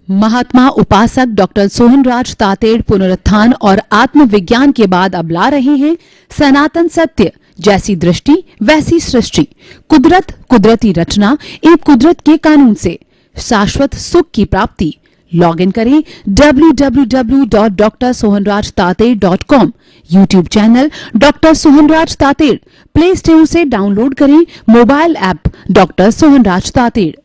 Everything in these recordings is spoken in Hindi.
महात्मा उपासक डॉक्टर सोहनराज तातेड़ पुनरुत्थान और आत्मविज्ञान के बाद अब ला रहे हैं सनातन सत्य, जैसी दृष्टि वैसी सृष्टि, कुदरत, कुदरती रचना एवं कुदरत के कानून से शाश्वत सुख की प्राप्ति। लॉग इन करें www.drsohanrajtater.com, YouTube channel doctor Sohanraj Tater, play store से डाउनलोड करें mobile app doctor Sohanraj Tater.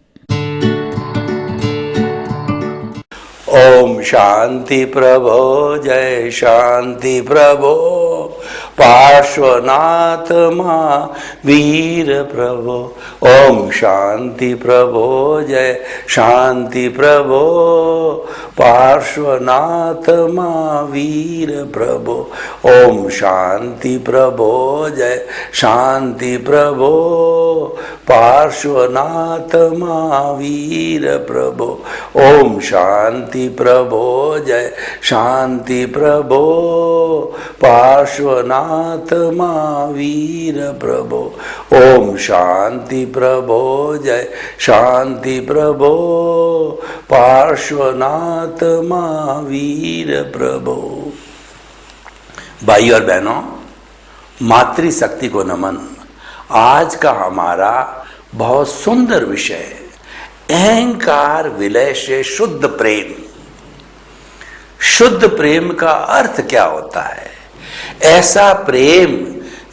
ओम शांति प्रभो, जय शांति प्रभो, पार्श्वनाथ महावीर प्रभो। ओम शांति प्रभो, जय शांति प्रभो, पार्श्वनाथ महावीर प्रभो। ओम शांति प्रभो, जय शांति प्रभो, पार्श्वनाथ महावीर प्रभो। ओम शांति प्रभो, जय शांति प्रभो, पार्श्वनाथ महावीर प्रभो। ओम शांति प्रभो, जय शांति प्रभो, पार्श्वनाथ महावीर प्रभो। भाई और बहनों, मातृशक्ति को नमन। आज का हमारा बहुत सुंदर विषय, अहंकार विलय से शुद्ध प्रेम। शुद्ध प्रेम का अर्थ क्या होता है? ऐसा प्रेम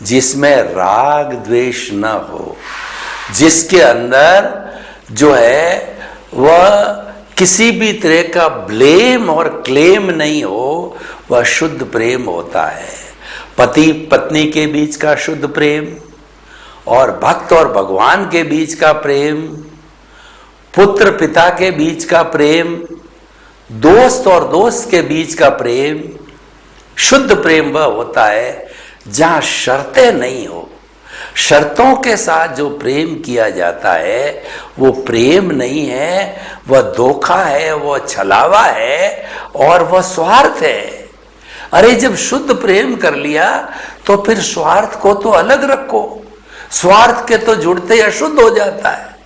जिसमें राग द्वेष न हो, जिसके अंदर जो है वह किसी भी तरह का ब्लेम और क्लेम नहीं हो, वह शुद्ध प्रेम होता है। पति पत्नी के बीच का शुद्ध प्रेम, और भक्त और भगवान के बीच का प्रेम, पुत्र पिता के बीच का प्रेम, दोस्त और दोस्त के बीच का प्रेम। शुद्ध प्रेम वह होता है जहां शर्तें नहीं हो। शर्तों के साथ जो प्रेम किया जाता है वो प्रेम नहीं है, वह धोखा है, वह छलावा है और वह स्वार्थ है। अरे जब शुद्ध प्रेम कर लिया तो फिर स्वार्थ को तो अलग रखो। स्वार्थ के तो जुड़ते ही अशुद्ध हो जाता है।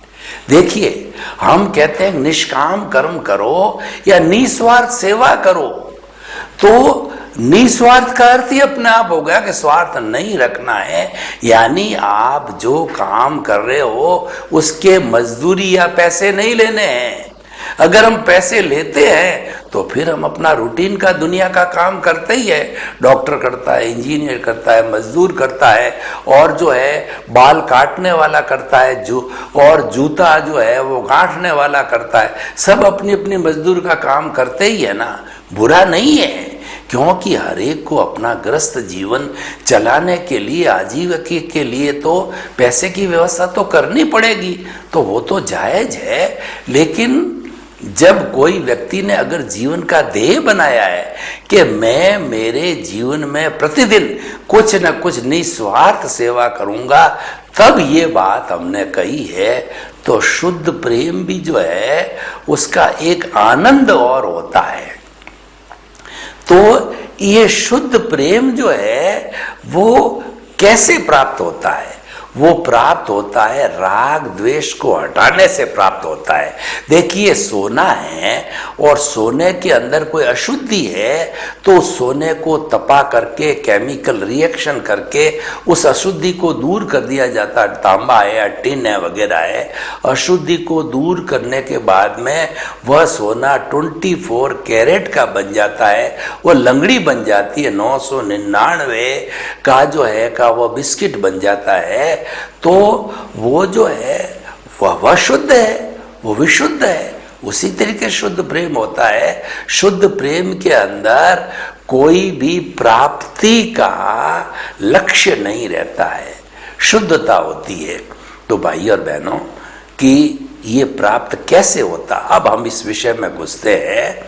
देखिए, हम कहते हैं निष्काम कर्म करो या निस्वार्थ सेवा करो, तो निस्वार्थ का अर्थ ही अपने आप हो गया कि स्वार्थ नहीं रखना है। यानी आप जो काम कर रहे हो उसके मजदूरी या पैसे नहीं लेने हैं। अगर हम पैसे लेते हैं तो फिर हम अपना रूटीन का दुनिया का काम करते ही है। डॉक्टर करता है, इंजीनियर करता है, मजदूर करता है, और जो है बाल काटने वाला करता है, और जूता जो है वो गांठने वाला करता है। सब अपनी अपनी मजदूर का काम करते ही है ना। बुरा नहीं है, क्योंकि हर एक को अपना ग्रस्त जीवन चलाने के लिए, आजीविका के लिए तो पैसे की व्यवस्था तो करनी पड़ेगी, तो वो तो जायज है। लेकिन जब कोई व्यक्ति ने अगर जीवन का ध्येय बनाया है कि मैं मेरे जीवन में प्रतिदिन कुछ न कुछ निस्वार्थ सेवा करूंगा, तब ये बात हमने कही है। तो शुद्ध प्रेम भी जो है उसका एक आनंद और होता है। तो ये शुद्ध प्रेम जो है वो कैसे प्राप्त होता है? वो प्राप्त होता है राग द्वेष को हटाने से प्राप्त होता है। देखिए, सोना है और सोने के अंदर कोई अशुद्धि है तो सोने को तपा करके, केमिकल रिएक्शन करके उस अशुद्धि को दूर कर दिया जाता है। तांबा है या टिन है वगैरह है, अशुद्धि को दूर करने के बाद में वह सोना 24 कैरेट का बन जाता है। वो लंगड़ी बन जाती है, 999 का जो है का वो बिस्किट बन जाता है। तो वो जो है वह शुद्ध है, वो विशुद्ध है। उसी तरीके शुद्ध प्रेम होता है। शुद्ध प्रेम के अंदर कोई भी प्राप्ति का लक्ष्य नहीं रहता है, शुद्धता होती है। तो भाई और बहनों, कि ये प्राप्त कैसे होता, अब हम इस विषय में घुसते हैं।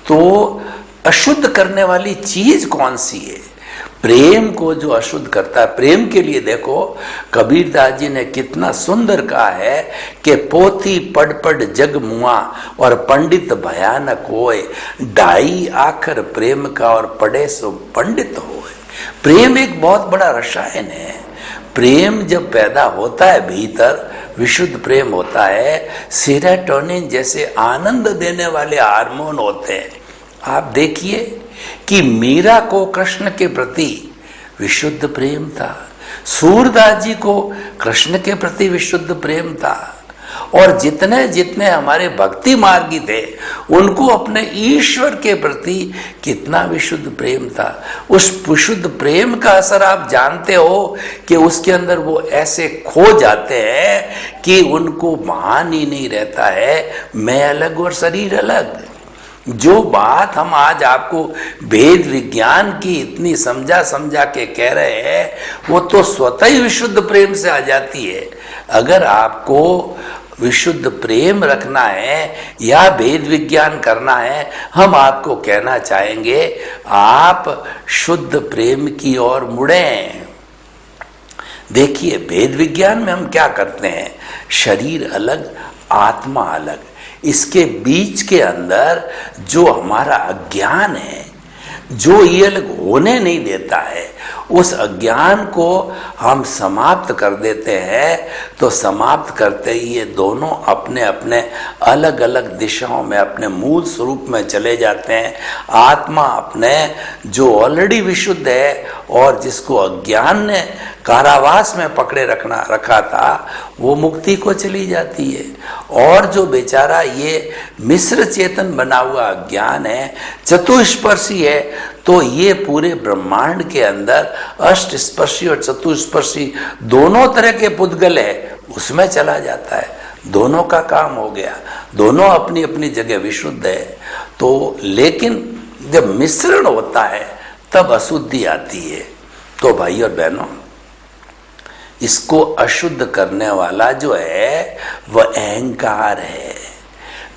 तो अशुद्ध करने वाली चीज कौन सी है? प्रेम को जो अशुद्ध करता है। प्रेम के लिए देखो, कबीरदास जी ने कितना सुंदर कहा है कि पोथी पढ़ पढ़ जग मुआ और पंडित भयानक होए, ढाई आखर प्रेम का और पढ़े सो पंडित होए। प्रेम एक बहुत बड़ा रसायन है। प्रेम जब पैदा होता है भीतर, विशुद्ध प्रेम होता है, सेरोटोनिन जैसे आनंद देने वाले हार्मोन होते हैं। आप देखिए कि मीरा को कृष्ण के प्रति विशुद्ध प्रेम था, सूरदास जी को कृष्ण के प्रति विशुद्ध प्रेम था, और जितने जितने हमारे भक्ति मार्गी थे उनको अपने ईश्वर के प्रति कितना विशुद्ध प्रेम था। उस विशुद्ध प्रेम का असर आप जानते हो कि उसके अंदर वो ऐसे खो जाते हैं कि उनको भान ही नहीं रहता है मैं अलग और शरीर अलग। जो बात हम आज आपको वेद विज्ञान की इतनी समझा के कह रहे हैं वो तो स्वतः ही विशुद्ध प्रेम से आ जाती है। अगर आपको विशुद्ध प्रेम रखना है या वेद विज्ञान करना है, हम आपको कहना चाहेंगे आप शुद्ध प्रेम की ओर मुड़ें। देखिए वेद विज्ञान में हम क्या करते हैं, शरीर अलग आत्मा अलग, इसके बीच के अंदर जो हमारा अज्ञान है जो ये अलग होने नहीं देता है, उस अज्ञान को हम समाप्त कर देते हैं। तो समाप्त करते ही ये दोनों अपने अपने अलग अलग दिशाओं में अपने मूल स्वरूप में चले जाते हैं। आत्मा अपने जो ऑलरेडी विशुद्ध है और जिसको अज्ञान ने कारावास में पकड़े रखा था वो मुक्ति को चली जाती है, और जो बेचारा ये मिश्र चेतन बना हुआ अज्ञान है, चतुष्पर्शी है, तो ये पूरे ब्रह्मांड के अंदर अष्ट स्पर्शी और चतुष्पर्शी दोनों तरह के पुद्गल है, उसमें चला जाता है। दोनों का काम हो गया, दोनों अपनी अपनी जगह विशुद्ध है। तो लेकिन जब मिश्रण होता है तब अशुद्धि आती है। तो भाई और बहनों, इसको अशुद्ध करने वाला जो है वह अहंकार है।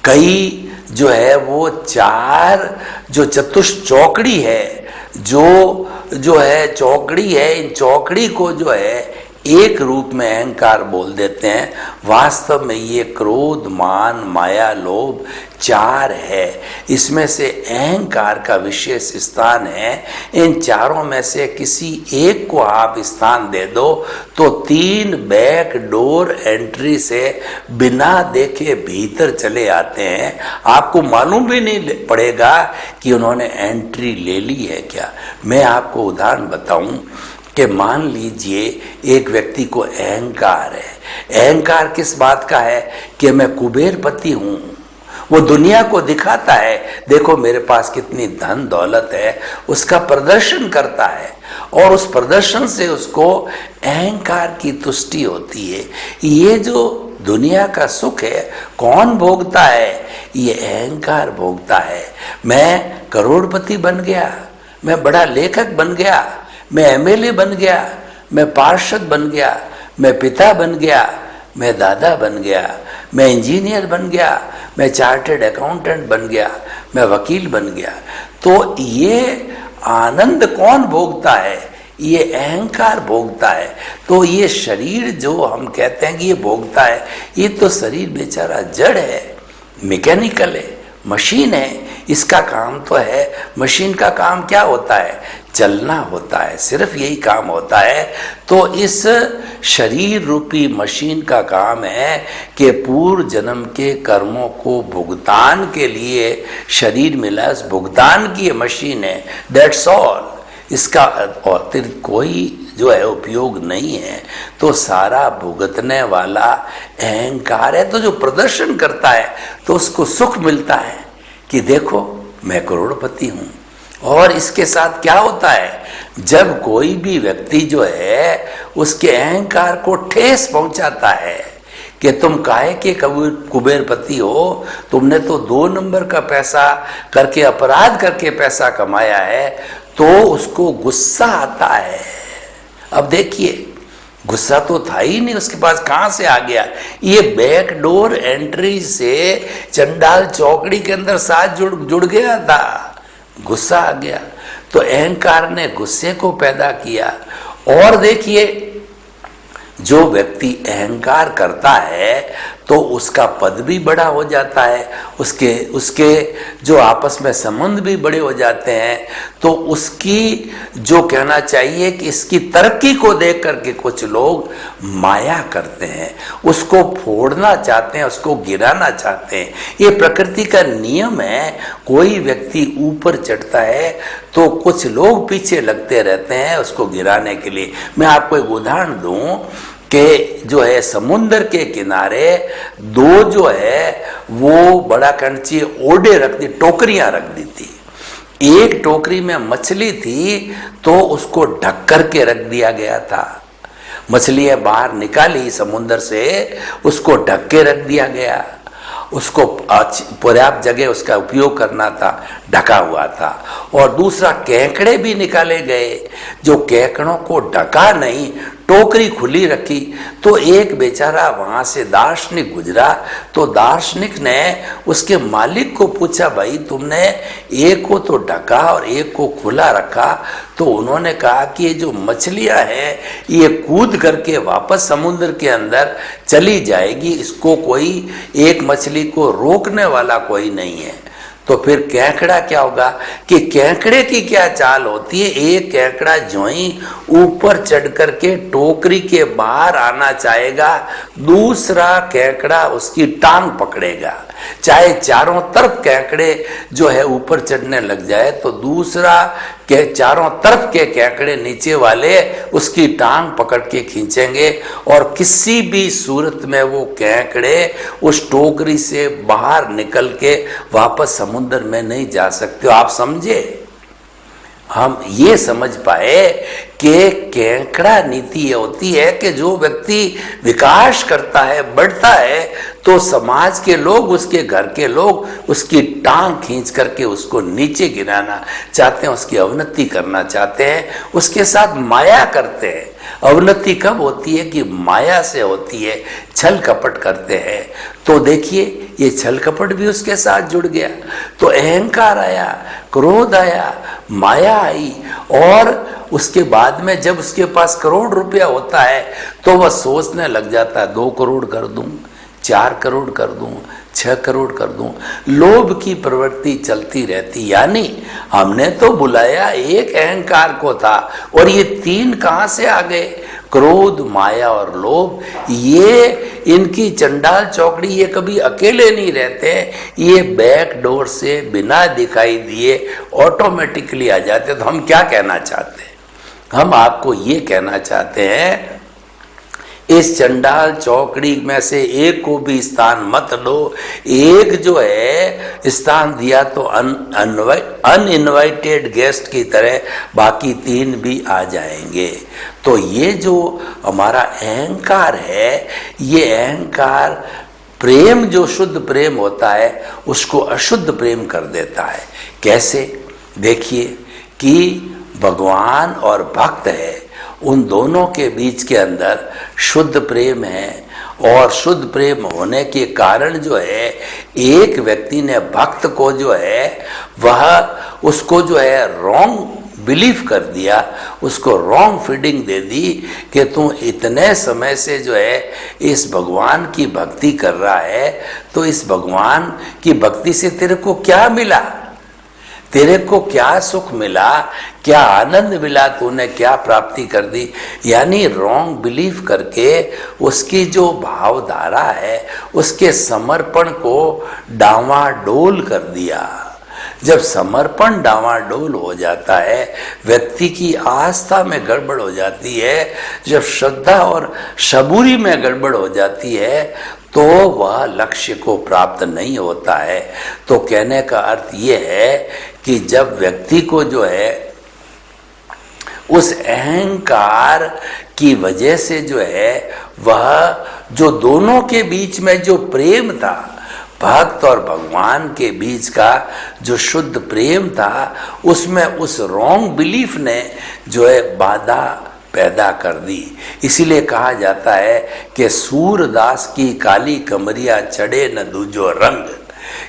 कई जो है वो चार जो चतुष्चौकड़ी है, जो है चौकड़ी है, इन चौकड़ी को जो है एक रूप में अहंकार बोल देते हैं। वास्तव में ये क्रोध मान माया लोभ चार है, इसमें से अहंकार का विशेष स्थान है। इन चारों में से किसी एक को आप स्थान दे दो तो 3 बैक डोर एंट्री से बिना देखे भीतर चले आते हैं। आपको मालूम भी नहीं पड़ेगा कि उन्होंने एंट्री ले ली है क्या। मैं आपको उदाहरण बताऊं कि मान लीजिए एक व्यक्ति को अहंकार है। अहंकार किस बात का है कि मैं कुबेरपति हूं। वो दुनिया को दिखाता है, देखो मेरे पास कितनी धन दौलत है, उसका प्रदर्शन करता है, और उस प्रदर्शन से उसको अहंकार की तुष्टि होती है। ये जो दुनिया का सुख है कौन भोगता है, ये अहंकार भोगता है। मैं करोड़पति बन गया, मैं बड़ा लेखक बन गया, मैं एमएलए बन गया, मैं पार्षद बन गया, मैं पिता बन गया, मैं दादा बन गया, मैं इंजीनियर बन गया, मैं चार्टर्ड अकाउंटेंट बन गया, मैं वकील बन गया। तो ये आनंद कौन भोगता है, ये अहंकार भोगता है। तो ये शरीर जो हम कहते हैं कि ये भोगता है, ये तो शरीर बेचारा जड़ है, मैकेनिकल है, मशीन है। इसका काम तो है, मशीन का काम क्या होता है, चलना होता है, सिर्फ यही काम होता है। तो इस शरीर रूपी मशीन का काम है कि पूर्व जन्म के कर्मों को भुगतान के लिए शरीर मिला, उस भुगतान की ये मशीन है, दैट्स ऑल। इसका अतिरिक्त कोई जो है उपयोग नहीं है। तो सारा भुगतने वाला अहंकार है। तो जो प्रदर्शन करता है तो उसको सुख मिलता है कि देखो मैं करोड़पति हूं। और इसके साथ क्या होता है, जब कोई भी व्यक्ति जो है उसके अहंकार को ठेस पहुंचाता है कि तुम काहे के कुबेरपति हो, तुमने तो 2 नंबर का पैसा करके, अपराध करके पैसा कमाया है, तो उसको गुस्सा आता है। अब देखिए गुस्सा तो था ही नहीं उसके पास, कहां से आ गया, ये बैक डोर एंट्री से चंडाल चौकड़ी के अंदर साथ जुड़ गया था, गुस्सा आ गया। तो अहंकार ने गुस्से को पैदा किया। और देखिए जो व्यक्ति अहंकार करता है तो उसका पद भी बड़ा हो जाता है, उसके जो आपस में संबंध भी बड़े हो जाते हैं। तो उसकी जो कहना चाहिए कि इसकी तरक्की को देख करके कुछ लोग माया करते हैं, उसको फोड़ना चाहते हैं, उसको गिराना चाहते हैं। ये प्रकृति का नियम है। कोई व्यक्ति ऊपर चढ़ता है तो कुछ लोग पीछे लगते रहते हैं उसको गिराने के लिए। मैं आपको एक उदाहरण दूं कि जो है समुद्र के किनारे दो जो है वो बड़ा कंची ओडे रख दी, टोकरियां रख दी थी। एक टोकरी में मछली थी तो उसको ढक करके रख दिया गया था। मछलियां बाहर निकाली समुद्र से, उसको ढक के रख दिया गया। उसको पर्याप्त जगह उसका उपयोग करना था, ढका हुआ था। और दूसरा केकड़े भी निकाले गए, जो केकड़ों को ढका नहीं, टोकरी खुली रखी। तो एक बेचारा वहां से दार्शनिक गुजरा, तो दार्शनिक ने उसके मालिक को पूछा, भाई तुमने एक को तो ढका और एक को खुला रखा। तो उन्होंने कहा कि ये जो मछलियां हैं ये कूद करके वापस समुद्र के अंदर चली जाएगी, इसको कोई एक मछली को रोकने वाला कोई नहीं है। तो फिर केकड़ा क्या होगा कि केकड़े की क्या चाल होती है, एक केकड़ा जो ही ऊपर चढ़ करके टोकरी के बाहर आना चाहेगा, दूसरा केकड़ा उसकी टांग पकड़ेगा। चाहे चारों तरफ केकड़े जो है ऊपर चढ़ने लग जाए तो दूसरा के चारों तरफ के केकड़े नीचे वाले उसकी टांग पकड़ के खींचेंगे और किसी भी सूरत में वो केकड़े उस टोकरी से बाहर निकल के वापस समुद्र में नहीं जा सकते। आप समझे? हम ये समझ पाए कि केकड़ा नीति ये होती है कि जो व्यक्ति विकास करता है, बढ़ता है, तो समाज के लोग, उसके घर के लोग उसकी टांग खींच करके उसको नीचे गिराना चाहते हैं, उसकी अवनति करना चाहते हैं, उसके साथ माया करते हैं। अवनति कब होती है कि माया से होती है, छल कपट करते हैं। तो देखिए ये छल कपट भी उसके साथ जुड़ गया। तो अहंकार आया, क्रोध आया, माया आई, और उसके बाद में जब उसके पास करोड़ रुपया होता है तो वह सोचने लग जाता है 2 करोड़ कर दूं, 4 करोड़ कर दूं, 6 करोड़ कर दूं। लोभ की प्रवृत्ति चलती रहती। यानी हमने तो बुलाया एक अहंकार को था और ये 3 कहां से आ गए? क्रोध, माया और लोभ। ये इनकी चंडाल चौकड़ी, ये कभी अकेले नहीं रहते, ये बैक डोर से बिना दिखाई दिए ऑटोमेटिकली आ जाते। तो हम क्या कहना चाहते हैं? हम आपको ये कहना चाहते हैं, इस चंडाल चौकड़ी में से एक को भी स्थान मत दो। एक जो है स्थान दिया तो अनइनवाइटेड गेस्ट की तरह बाकी 3 भी आ जाएंगे। तो ये जो हमारा अहंकार है, ये अहंकार प्रेम, जो शुद्ध प्रेम होता है, उसको अशुद्ध प्रेम कर देता है। कैसे? देखिए कि भगवान और भक्त है, उन दोनों के बीच के अंदर शुद्ध प्रेम है, और शुद्ध प्रेम होने के कारण जो है एक व्यक्ति ने भक्त को जो है वह उसको जो है रॉन्ग बिलीफ कर दिया, उसको रॉन्ग फीडिंग दे दी कि तू इतने समय से जो है इस भगवान की भक्ति कर रहा है, तो इस भगवान की भक्ति से तेरे को क्या मिला? तेरे को क्या सुख मिला, क्या आनंद मिला, तूने क्या प्राप्ति कर दी? यानी रॉन्ग बिलीफ करके उसकी जो भावधारा है, उसके समर्पण को डावाडोल कर दिया। जब समर्पण डावाडोल हो जाता है, व्यक्ति की आस्था में गड़बड़ हो जाती है, जब श्रद्धा और सबूरी में गड़बड़ हो जाती है, तो वह लक्ष्य को प्राप्त नहीं होता है। तो कहने का अर्थ यह है कि जब व्यक्ति को जो है उस अहंकार की वजह से जो है वह जो दोनों के बीच में जो प्रेम था, भक्त और भगवान के बीच का जो शुद्ध प्रेम था, उसमें उस रॉन्ग बिलीफ ने जो है बाधा पैदा कर दी। इसीलिए कहा जाता है कि सूरदास की काली कमरिया चढ़े न दूजो रंग,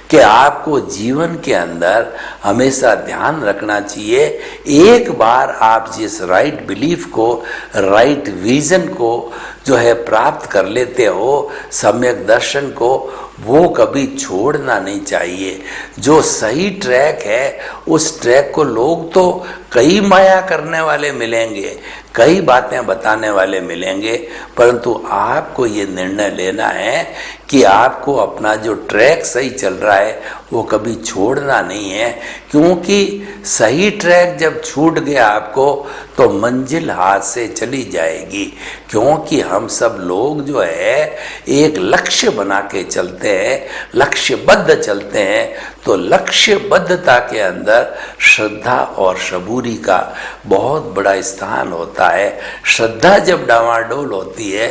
कि आपको जीवन के अंदर हमेशा ध्यान रखना चाहिए, एक बार आप जिस राइट बिलीफ को, राइट विजन को जो है प्राप्त कर लेते हो सम्यक दर्शन को, वो कभी छोड़ना नहीं चाहिए। जो सही ट्रैक है उस ट्रैक को लोग तो कई माया करने वाले मिलेंगे, कई बातें बताने वाले मिलेंगे, परंतु आपको ये निर्णय लेना है कि आपको अपना जो ट्रैक सही चल रहा है वो कभी छोड़ना नहीं है, क्योंकि सही ट्रैक जब छूट गया आपको तो मंजिल हाथ से चली जाएगी। क्योंकि हम सब लोग जो है एक लक्ष्य बना के चलते हैं, लक्ष्यबद्ध चलते हैं, तो लक्ष्यबद्धता के अंदर श्रद्धा और सबूरी का बहुत बड़ा स्थान होता है। श्रद्धा जब डामाडोल होती है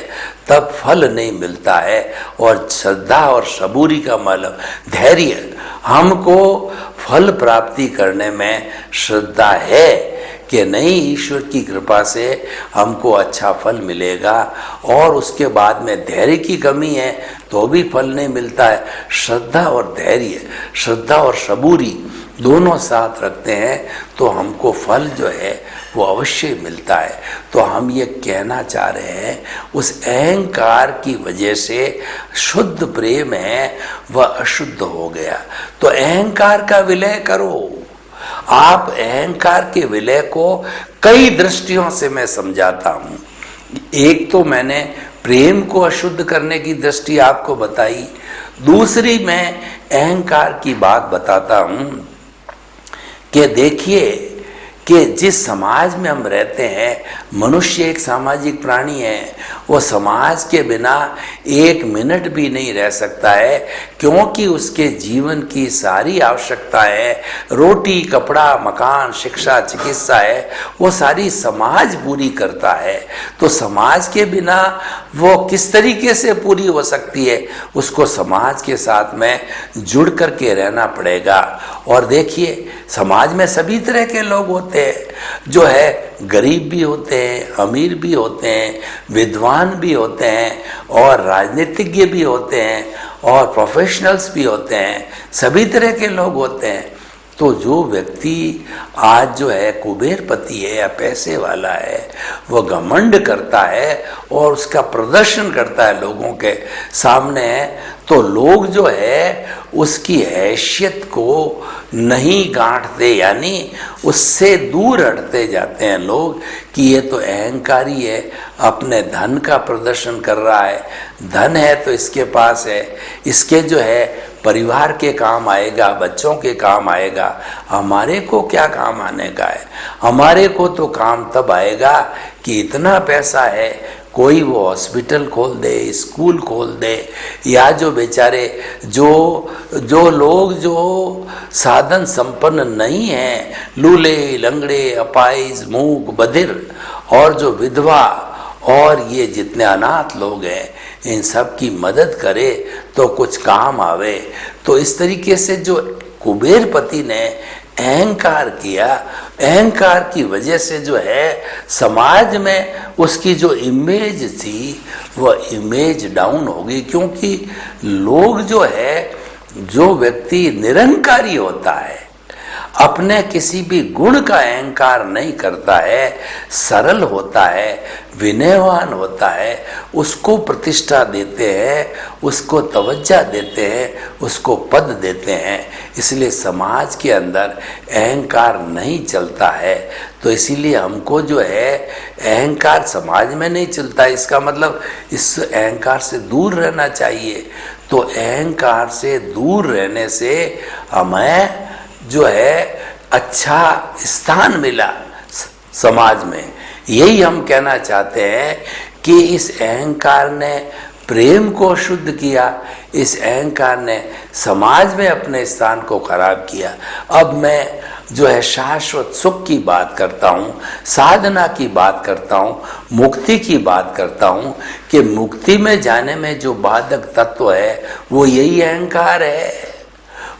तब फल नहीं मिलता है, और श्रद्धा और सबूरी का मतलब धैर्य। हमको फल प्राप्ति करने में श्रद्धा है कि नहीं, ईश्वर की कृपा से हमको अच्छा फल मिलेगा, और उसके बाद में धैर्य की कमी है तो भी फल नहीं मिलता है। श्रद्धा और धैर्य, श्रद्धा और सबूरी दोनों साथ रखते हैं तो हमको फल जो है वो अवश्य मिलता है। तो हम ये कहना चाह रहे हैं, उस अहंकार की वजह से शुद्ध प्रेम है वह अशुद्ध हो गया। तो अहंकार का विलय करो। आप अहंकार के विलय को कई दृष्टियों से मैं समझाता हूँ। एक तो मैंने प्रेम को अशुद्ध करने की दृष्टि आपको बताई, दूसरी मैं अहंकार की बात बताता हूँ कि देखिए कि जिस समाज में हम रहते हैं, मनुष्य एक सामाजिक प्राणी है, वो समाज के बिना एक मिनट भी नहीं रह सकता है, क्योंकि उसके जीवन की सारी आवश्यकताएं, रोटी, कपड़ा, मकान, शिक्षा, चिकित्सा है, वो सारी समाज पूरी करता है। तो समाज के बिना वो किस तरीके से पूरी हो सकती है, उसको समाज के साथ में जुड़ करके रहना पड़ेगा। और देखिए समाज में सभी तरह के लोग होते हैं, जो है गरीब भी होते हैं, अमीर भी होते हैं, विद्वान भी होते हैं, और राजनीतिज्ञ भी होते हैं, और प्रोफेशनल्स भी होते हैं, सभी तरह के लोग होते हैं। तो जो व्यक्ति आज जो है कुबेरपति है या पैसे वाला है, वह घमंड करता है और उसका प्रदर्शन करता है लोगों के सामने, तो लोग जो है उसकी हैसियत को नहीं गांठते, यानी उससे दूर हटते जाते हैं लोग कि ये तो अहंकारी है, अपने धन का प्रदर्शन कर रहा है, धन है तो इसके पास है, इसके जो है परिवार के काम आएगा, बच्चों के काम आएगा, हमारे को क्या काम आने का है। हमारे को तो काम तब आएगा कि इतना पैसा है, कोई वो हॉस्पिटल खोल दे, स्कूल खोल दे, या जो बेचारे जो लोग जो साधन संपन्न नहीं हैं, लूले, लंगड़े, अपाहिज, मूक, बधिर, और जो विधवा, और ये जितने अनाथ लोग हैं, इन सब की मदद करे तो कुछ काम आवे। तो इस तरीके से जो कुबेरपति ने अहंकार किया, अहंकार की वजह से जो है समाज में उसकी जो इमेज थी वह इमेज डाउन हो गई। क्योंकि लोग जो है, जो व्यक्ति निरंकारी होता है, अपने किसी भी गुण का अहंकार नहीं करता है, सरल होता है, विनयवान होता है, उसको प्रतिष्ठा देते हैं, उसको तवज्जो देते हैं, उसको पद देते हैं। इसलिए समाज के अंदर अहंकार नहीं चलता है। तो इसीलिए हमको जो है अहंकार समाज में नहीं चलता, इसका मतलब इस अहंकार से दूर रहना चाहिए। तो अहंकार से दूर रहने से हमें जो है अच्छा स्थान मिला समाज में। यही हम कहना चाहते हैं कि इस अहंकार ने प्रेम को शुद्ध किया, इस अहंकार ने समाज में अपने स्थान को खराब किया। अब मैं जो है शाश्वत सुख की बात करता हूँ, साधना की बात करता हूँ, मुक्ति की बात करता हूँ कि मुक्ति में जाने में जो बाधक तत्व है वो यही अहंकार है,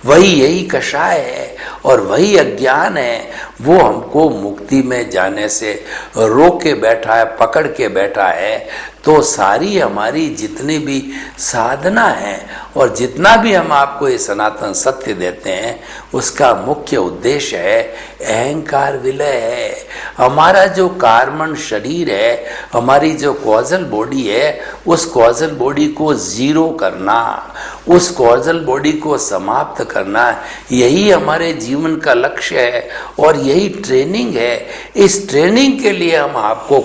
वही यही कषाय है और वही अज्ञान है। वो हमको मुक्ति में जाने से रोक के बैठा है, पकड़ के बैठा है। तो सारी हमारी जितनी भी साधना है और जितना भी हम आपको ये सनातन सत्य देते हैं, उसका मुख्य उद्देश्य है अहंकार विलय है। हमारा जो कार्बन शरीर है, हमारी जो कॉजल बॉडी है, उस कॉजल बॉडी को जीरो करना, उस कॉजल बॉडी को समाप्त करना, यही हमारे जीवन का लक्ष्य है और यही ट्रेनिंग है। इस ट्रेनिंग के लिए हम आपको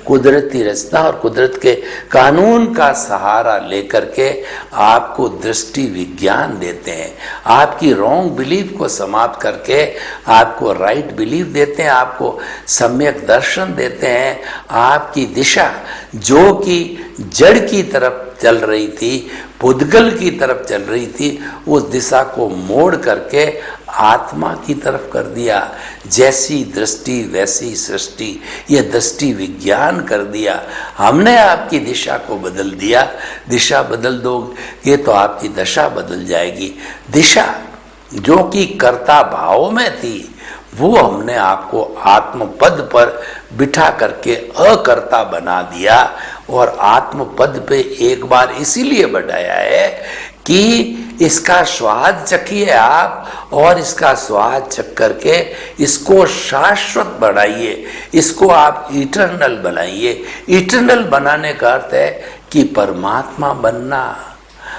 कुदरती रास्ता और कुदरत के कानून का सहारा लेकर के आपको दृष्टि विज्ञान देते हैं, आपकी रॉन्ग बिलीफ को समाप्त करके आपको राइट बिलीफ देते हैं, आपको सम्यक दर्शन देते हैं। आपकी दिशा जो कि जड़ की तरफ चल रही थी, पुद्गल की तरफ चल रही थी, उस दिशा को मोड़ करके आत्मा की तरफ कर दिया। जैसी दृष्टि वैसी सृष्टि, ये दृष्टि विज्ञान कर दिया। हमने आपकी दिशा को बदल दिया। दिशा बदल दोगे तो आपकी दशा बदल जाएगी। दिशा जो कि कर्ता भाव में थी, वो हमने आपको आत्मपद पर बिठा करके अकर्ता बना दिया और आत्मपद पे एक बार इसीलिए बढ़ाया है कि इसका स्वाद चखिए आप और इसका स्वाद चख करके इसको शाश्वत बनाइए, इसको आप इटर्नल बनाइए। इटर्नल बनाने का अर्थ है कि परमात्मा बनना।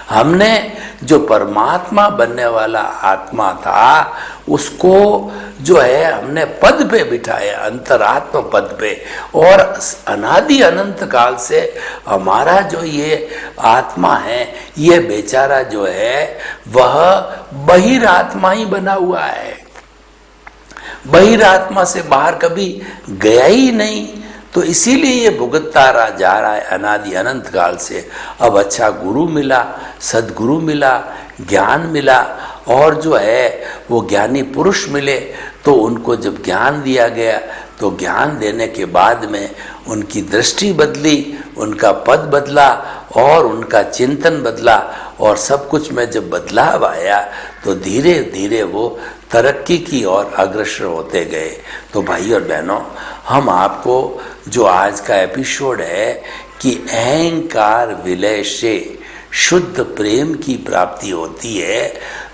हमने जो परमात्मा बनने वाला आत्मा था, उसको जो है हमने पद पे बिठाया, अंतरात्म पद पे। और अनादि अनंत काल से हमारा जो ये आत्मा है, ये बेचारा जो है वह बहिरात्मा ही बना हुआ है, बहिरात्मा से बाहर कभी गया ही नहीं। तो इसीलिए ये भुगतता जा रहा है अनादि अनंत काल से। अब अच्छा गुरु मिला, सदगुरु मिला, ज्ञान मिला और जो है वो ज्ञानी पुरुष मिले, तो उनको जब ज्ञान दिया गया तो ज्ञान देने के बाद में उनकी दृष्टि बदली, उनका पद बदला और उनका चिंतन बदला। और सब कुछ में जब बदलाव आया तो धीरे धीरे वो तरक्की की ओर अग्रसर होते गए। तो भाई और बहनों, हम आपको जो आज का एपिसोड है कि अहंकार विलय से शुद्ध प्रेम की प्राप्ति होती है,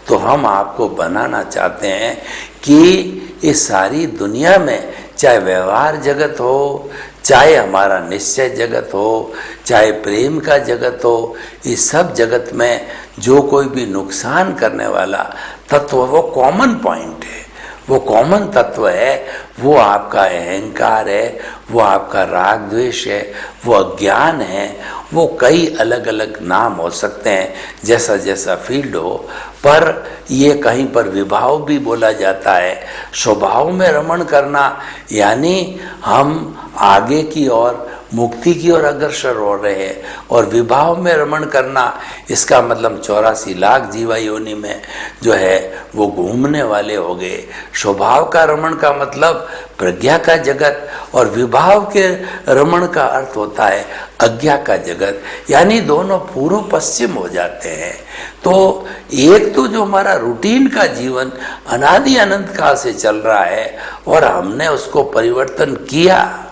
तो हम आपको बनाना चाहते हैं कि इस सारी दुनिया में, चाहे व्यवहार जगत हो, चाहे हमारा निश्चय जगत हो, चाहे प्रेम का जगत हो, इस सब जगत में जो कोई भी नुकसान करने वाला तत्व, वो कॉमन पॉइंट है, वो कॉमन तत्व है, वो आपका अहंकार है, वो आपका राग द्वेष है, वो अज्ञान है। वो कई अलग अलग नाम हो सकते हैं, जैसा जैसा फील्ड हो, पर ये कहीं पर विभाव भी बोला जाता है। स्वभाव में रमण करना यानी हम आगे की ओर, मुक्ति की ओर अग्रसर हो रहे हैं, और विभाव में रमण करना इसका मतलब 84 लाख जीवा योनि में जो है वो घूमने वाले हो गए। स्वभाव का रमण का मतलब प्रज्ञा का जगत, और विभाव के रमण का अर्थ होता है अज्ञा का जगत, यानी दोनों पूर्व पश्चिम हो जाते हैं। तो एक तो जो हमारा रूटीन का जीवन अनादि अनंत काल से चल रहा है और हमने उसको परिवर्तन किया,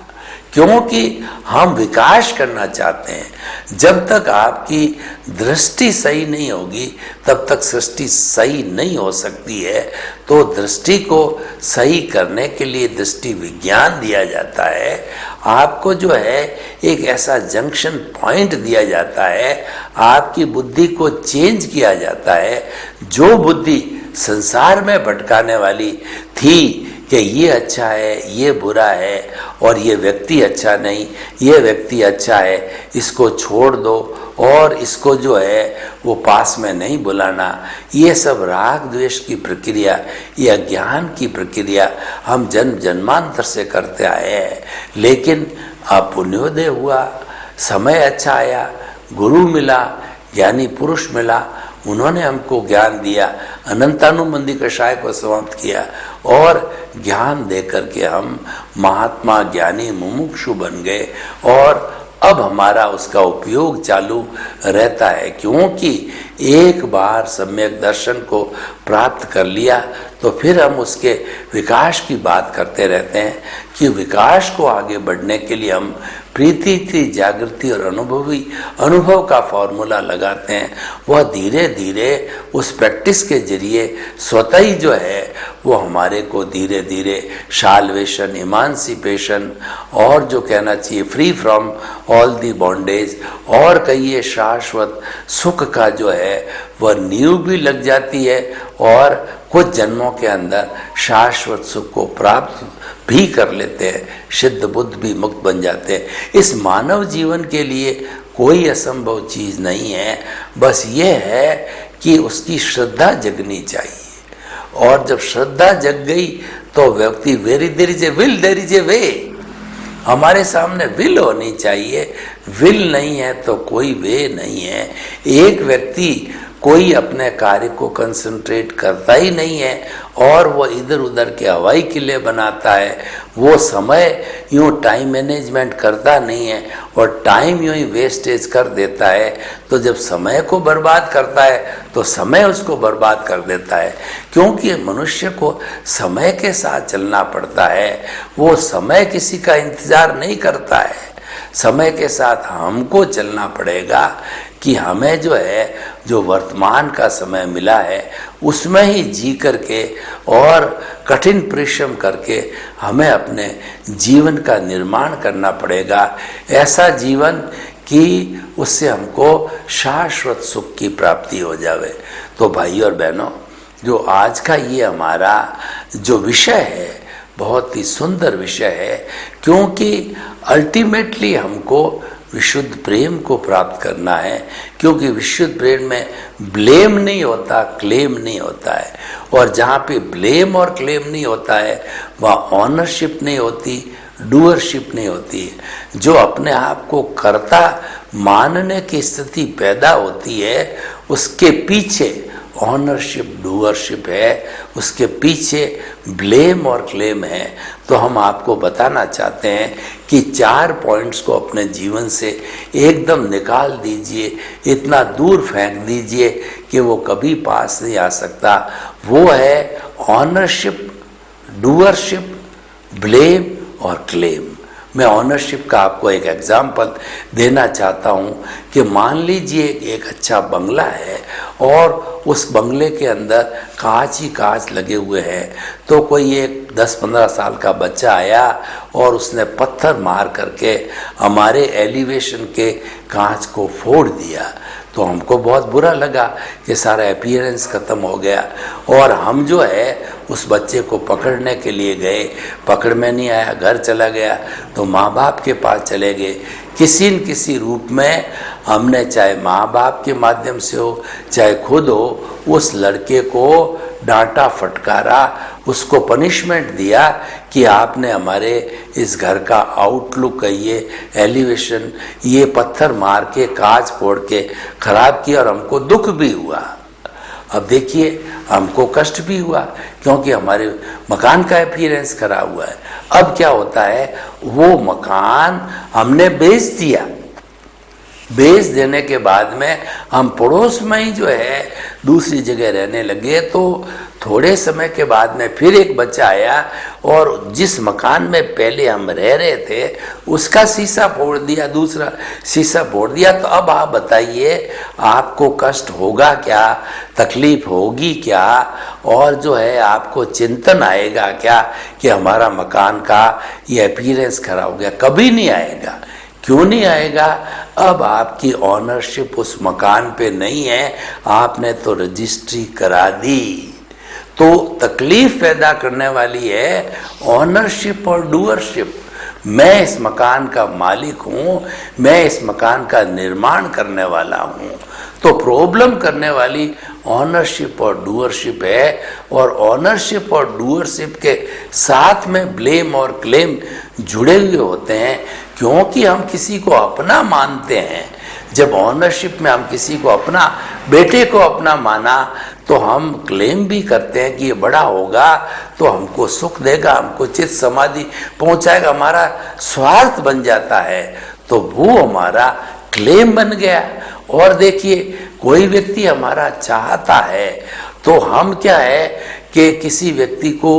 क्योंकि हम विकास करना चाहते हैं। जब तक आपकी दृष्टि सही नहीं होगी तब तक सृष्टि सही नहीं हो सकती है। तो दृष्टि को सही करने के लिए दृष्टि विज्ञान दिया जाता है। आपको जो है एक ऐसा जंक्शन पॉइंट दिया जाता है, आपकी बुद्धि को चेंज किया जाता है। जो बुद्धि संसार में भटकाने वाली थी कि ये अच्छा है, ये बुरा है, और ये व्यक्ति अच्छा नहीं, ये व्यक्ति अच्छा है, इसको छोड़ दो और इसको जो है वो पास में नहीं बुलाना, ये सब राग द्वेष की प्रक्रिया, ये अज्ञान की प्रक्रिया हम जन्म जन्मांतर से करते आए हैं। लेकिन अब पुण्योदय हुआ, समय अच्छा आया, गुरु मिला, ज्ञानी पुरुष मिला, उन्होंने हमको ज्ञान दिया, अनंतानुबंधी कषाय को समाप्त किया और ज्ञान दे करके हम महात्मा ज्ञानी मुमुक्षु बन गए। और अब हमारा उसका उपयोग चालू रहता है, क्योंकि एक बार सम्यक दर्शन को प्राप्त कर लिया तो फिर हम उसके विकास की बात करते रहते हैं कि विकास को आगे बढ़ने के लिए हम प्रीति थी, जागृति और अनुभव का फॉर्मूला लगाते हैं, वह धीरे धीरे उस प्रैक्टिस के जरिए स्वतः ही जो है वो हमारे को धीरे धीरे साल्वेशन, इमांसिपेशन और जो कहना चाहिए free from all the bondage और कहिए शाश्वत सुख का जो है वह नींव भी लग जाती है और कुछ जन्मों के अंदर शाश्वत सुख को प्राप्त भी कर लेते हैं, सिद्ध बुद्ध भी मुक्त बन जाते हैं। इस मानव जीवन के लिए कोई असंभव चीज़ नहीं है, बस ये है कि उसकी श्रद्धा जगनी चाहिए और जब श्रद्धा जग गई तो व्यक्ति there is a will, there is a way, हमारे सामने विल होनी चाहिए। विल नहीं है तो कोई वे नहीं है। एक व्यक्ति कोई अपने कार्य को कंसंट्रेट करता ही नहीं है और वो इधर उधर के हवाई किले बनाता है, वो समय यूँ टाइम मैनेजमेंट करता नहीं है और टाइम यूँ ही वेस्टेज कर देता है। तो जब समय को बर्बाद करता है तो समय उसको बर्बाद कर देता है, क्योंकि मनुष्य को समय के साथ चलना पड़ता है। वो समय किसी का इंतज़ार नहीं करता है, समय के साथ हमको चलना पड़ेगा कि हमें जो है जो वर्तमान का समय मिला है उसमें ही जी करके और कठिन परिश्रम करके हमें अपने जीवन का निर्माण करना पड़ेगा, ऐसा जीवन कि उससे हमको शाश्वत सुख की प्राप्ति हो जावे। तो भाई और बहनों, जो आज का ये हमारा जो विषय है बहुत ही सुंदर विषय है, क्योंकि अल्टीमेटली हमको विशुद्ध प्रेम को प्राप्त करना है, क्योंकि विशुद्ध प्रेम में ब्लेम नहीं होता, क्लेम नहीं होता है। और जहाँ पे ब्लेम और क्लेम नहीं होता है वहाँ ऑनरशिप नहीं होती, डूअरशिप नहीं होती। जो अपने आप को कर्ता मानने की स्थिति पैदा होती है उसके पीछे ऑनरशिप, डूअरशिप है, उसके पीछे ब्लेम और क्लेम है। तो हम आपको बताना चाहते हैं कि 4 पॉइंट्स को अपने जीवन से एकदम निकाल दीजिए, इतना दूर फेंक दीजिए कि वो कभी पास नहीं आ सकता। वो है ऑनरशिप, डूअरशिप, ब्लेम और क्लेम। मैं ऑनरशिप का आपको एक एग्जाम्पल देना चाहता हूँ कि मान लीजिए एक अच्छा बंगला है और उस बंगले के अंदर कांच ही कांच लगे हुए हैं। तो कोई एक 10-15 साल का बच्चा आया और उसने पत्थर मार करके हमारे एलिवेशन के कांच को फोड़ दिया। तो हमको बहुत बुरा लगा कि सारा अपीयरेंस ख़त्म हो गया और हम जो है उस बच्चे को पकड़ने के लिए गए, पकड़ में नहीं आया, घर चला गया। तो माँ बाप के पास चले गए, किसी न किसी रूप में हमने, चाहे माँ बाप के माध्यम से हो चाहे खुद हो, उस लड़के को डांटा, फटकारा, उसको पनिशमेंट दिया कि आपने हमारे इस घर का आउटलुक, ये एलिवेशन, ये पत्थर मार के कांच फोड़ के खराब किया और हमको दुख भी हुआ। अब देखिए हमको कष्ट भी हुआ क्योंकि हमारे मकान का अपीयरेंस खराब हुआ है। अब क्या होता है, वो मकान हमने बेच दिया। बेच देने के बाद में हम पड़ोस में ही जो है दूसरी जगह रहने लगे। तो थोड़े समय के बाद में फिर एक बच्चा आया और जिस मकान में पहले हम रह रहे थे उसका शीशा फोड़ दिया, दूसरा शीशा फोड़ दिया। तो अब आप बताइए आपको कष्ट होगा क्या, तकलीफ होगी क्या, और जो है आपको चिंतन आएगा क्या कि हमारा मकान का ये अपीयरेंस खराब हो गया? कभी नहीं आएगा। क्यों नहीं आएगा? अब आपकी ऑनरशिप उस मकान पे नहीं है, आपने तो रजिस्ट्री करा दी। तो तकलीफ पैदा करने वाली है ऑनरशिप और डूअरशिप। मैं इस मकान का मालिक हूँ, मैं इस मकान का निर्माण करने वाला हूँ। तो प्रॉब्लम करने वाली ऑनरशिप और डूअरशिप है, और ऑनरशिप और डूअरशिप के साथ में ब्लेम और क्लेम जुड़े हुए होते हैं, क्योंकि हम किसी को अपना मानते हैं। जब ऑनरशिप में हम किसी को अपना, बेटे को अपना माना, तो हम क्लेम भी करते हैं कि ये बड़ा होगा तो हमको सुख देगा, हमको चित्त समाधि पहुंचाएगा, हमारा स्वार्थ बन जाता है। तो वो हमारा क्लेम बन गया। और देखिए कोई व्यक्ति हमारा चाहता है तो हम क्या है कि किसी व्यक्ति को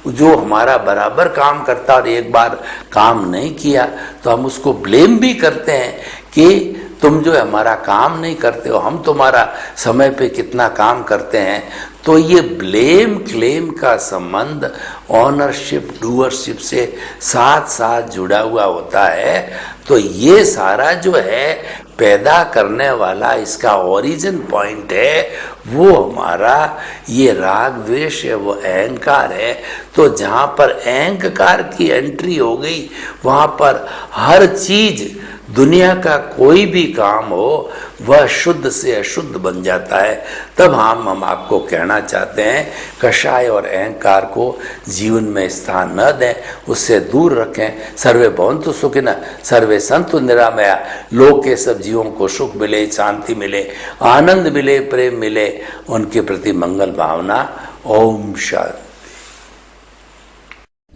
जो हमारा बराबर काम करता और एक बार काम नहीं किया तो हम उसको ब्लेम भी करते हैं कि तुम जो हमारा काम नहीं करते हो, हम तुम्हारा समय पे कितना काम करते हैं। तो ये ब्लेम क्लेम का संबंध ऑनरशिप डूअरशिप से साथ साथ जुड़ा हुआ होता है। तो ये सारा जो है पैदा करने वाला इसका ओरिजिन पॉइंट है वो हमारा ये राग द्वेष है, वो अहंकार है। तो जहाँ पर अहंकार की एंट्री हो गई वहाँ पर हर चीज दुनिया का कोई भी काम हो वह शुद्ध से अशुद्ध बन जाता है। तब हम आपको कहना चाहते हैं कषाय और अहंकार को जीवन में स्थान न दें, उससे दूर रखें। सर्वे भवन्तु सुखिनः, सर्वे सन्तु निरामया। लोक के सब जीवों को सुख मिले, शांति मिले, आनंद मिले, प्रेम मिले, उनके प्रति मंगल भावना। ओम शांति।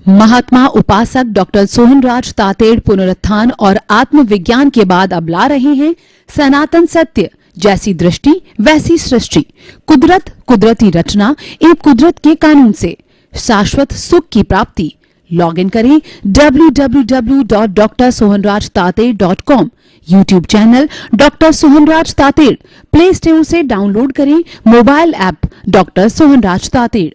महात्मा उपासक डॉक्टर सोहनराज तातेड़ पुनरुत्थान और आत्मविज्ञान के बाद अब ला रहे हैं सनातन सत्य, जैसी दृष्टि वैसी सृष्टि, कुदरत कुदरती रचना एवं कुदरत के कानून से शाश्वत सुख की प्राप्ति। लॉग इन करें www.drsohanrajtated.com। YouTube channel doctor Sohanraj Tater, play store से डाउनलोड करें mobile app doctor Sohanraj Tated.